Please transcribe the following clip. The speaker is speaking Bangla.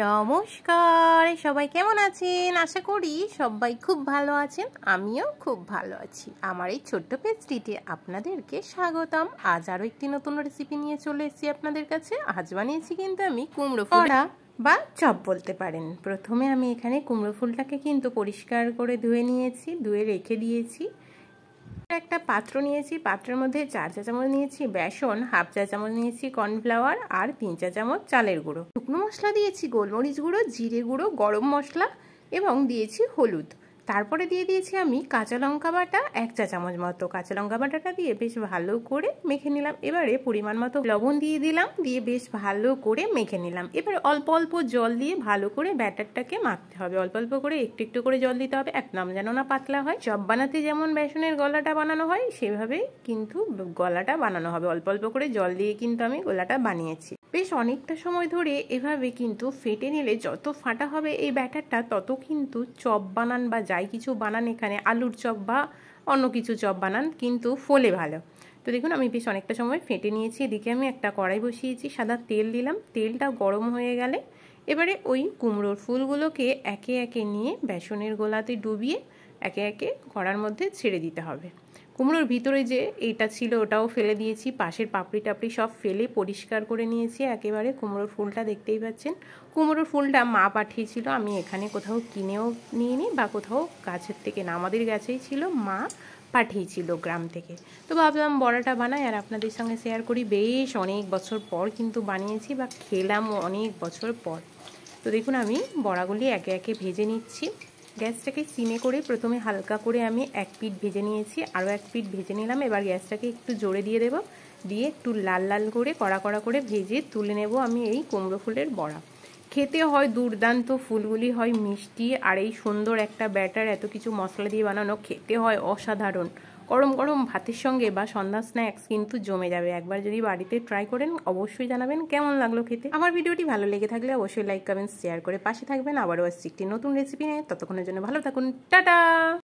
নমস্কার, সবাই কেমন আছেন? আশা করি সবাই খুব ভালো আছেন। আমিও খুব ভালো আছি। আমার এই ছোট্ট পেজটিতে আপনাদেরকে স্বাগতম। আজ আরও একটি নতুন রেসিপি নিয়ে চলে এসেছি আপনাদের কাছে। আজ বানিয়েছি কিন্তু আমি কুমড়ো ফুলটা বা চপ বলতে পারেন। প্রথমে আমি এখানে কুমড়ো ফুলটাকে কিন্তু পরিষ্কার করে ধুয়ে নিয়েছি, ধুয়ে রেখে দিয়েছি। একটা পাত্র নিয়েছি, পাত্রের মধ্যে 4 চা চামচ নিয়েছি বেসন, হাফ চা চামচ নিয়েছি কর্নফ্লাওয়ার আর 3 চা চামচ চালের গুঁড়ো। শুকনো মশলা দিয়েছি গোলমরিচ গুঁড়ো, জিরে গুঁড়ো, গরম মশলা এবং দিয়েছি হলুদ। তারপরে দিয়ে দিয়েছি আমি কাঁচা লঙ্কা বাটা 1 চা চামচ মতো। কাঁচা লঙ্কা বাটাটা দিয়ে বেশ ভালো করে মেখে নিলাম। এবারে পরিমাণ মতো লবণ দিয়ে দিলাম, দিয়ে বেশ ভালো করে মেখে নিলাম। এবারে অল্প অল্প জল দিয়ে ভালো করে ব্যাটারটাকে মাখতে হবে। অল্প অল্প করে একটু একটু করে জল দিতে হবে, একদম যেন না পাতলা হয়। চপ বানাতে যেমন বেসনের গলাটা বানানো হয় সেভাবেই কিন্তু গলাটা বানানো হবে। অল্প অল্প করে জল দিয়ে কিন্তু আমি গলাটা বানিয়েছি। বেশ অনেকটা সময় ধরে এভাবে কিন্তু ফেটে নিলে যত ফাটা হবে এই ব্যাটারটা তত কিন্তু চপ বানান বা যাই কিছু বানান, এখানে আলুর চপ বা অন্য কিছু চপ বানান কিন্তু ফোলে ভালো। তো দেখুন আমি বেশ অনেকটা সময় ফেটে নিয়েছি। এদিকে আমি একটা কড়াই বসিয়েছি, সাদা তেল দিলাম। তেলটা গরম হয়ে গেলে এবারে ওই কুমড়োর ফুলগুলোকে একে একে নিয়ে বেসনের গোলাতে ডুবিয়ে একে একে কড়ার মধ্যে ছেড়ে দিতে হবে। কুমড়োর ভিতরে যে এইটা ছিল ওটাও ফেলে দিয়েছি, পাশের পাপড়ি টাপড়ি সব ফেলে পরিষ্কার করে নিয়েছি একেবারে। কুমড়োর ফুলটা দেখতেই পাচ্ছেন। কুমড়োর ফুলটা মা পাঠিয়েছিল, আমি এখানে কোথাও কিনেও নিইনি বা কোথাও গাছের থেকে না, আমাদের গাছেই ছিল, মা পাঠিয়েছিল গ্রাম থেকে। তো ভাবলাম বড়াটা বানাই আর আপনাদের সঙ্গে শেয়ার করি। বেশ অনেক বছর পর কিন্তু বানিয়েছি বা খেলামও অনেক বছর পর। তো দেখুন আমি বড়াগুলি একে একে ভেজে নিচ্ছি। গ্যাসটাকে সিমে করে প্রথমে হালকা করে আমি এক পিঠ ভেজে নিয়েছি, আরও এক পিঠ ভেজে নিলাম। এবার গ্যাসটাকে একটু জোরে দিয়ে দেবো, দিয়ে একটু লাল লাল করে কড়া কড়া করে ভেজে তুলে নেব আমি এই কুমড়ো ফুলের বড়া। খেতে হয় দুর্দান্ত, ফুলগুলি হয় মিষ্টি, আর এই সুন্দর একটা ব্যাটার এত কিছু মশলা দিয়ে বানানো, খেতে হয় অসাধারণ। গরম গরম ভাতের সঙ্গে বা সন্ধ্যা স্ন্যাক্স কিন্তু জমে যাবে। একবার যদি বাড়িতে ট্রাই করেন অবশ্যই জানাবেন কেমন লাগলো খেতে। আমার ভিডিওটি ভালো লেগে থাকলে অবশ্যই লাইক কমেন্ট শেয়ার করে পাশে থাকবেন। আবারও আসছি একটি নতুন রেসিপি নিয়ে, ততক্ষণের জন্য ভালো থাকুন, টাটা।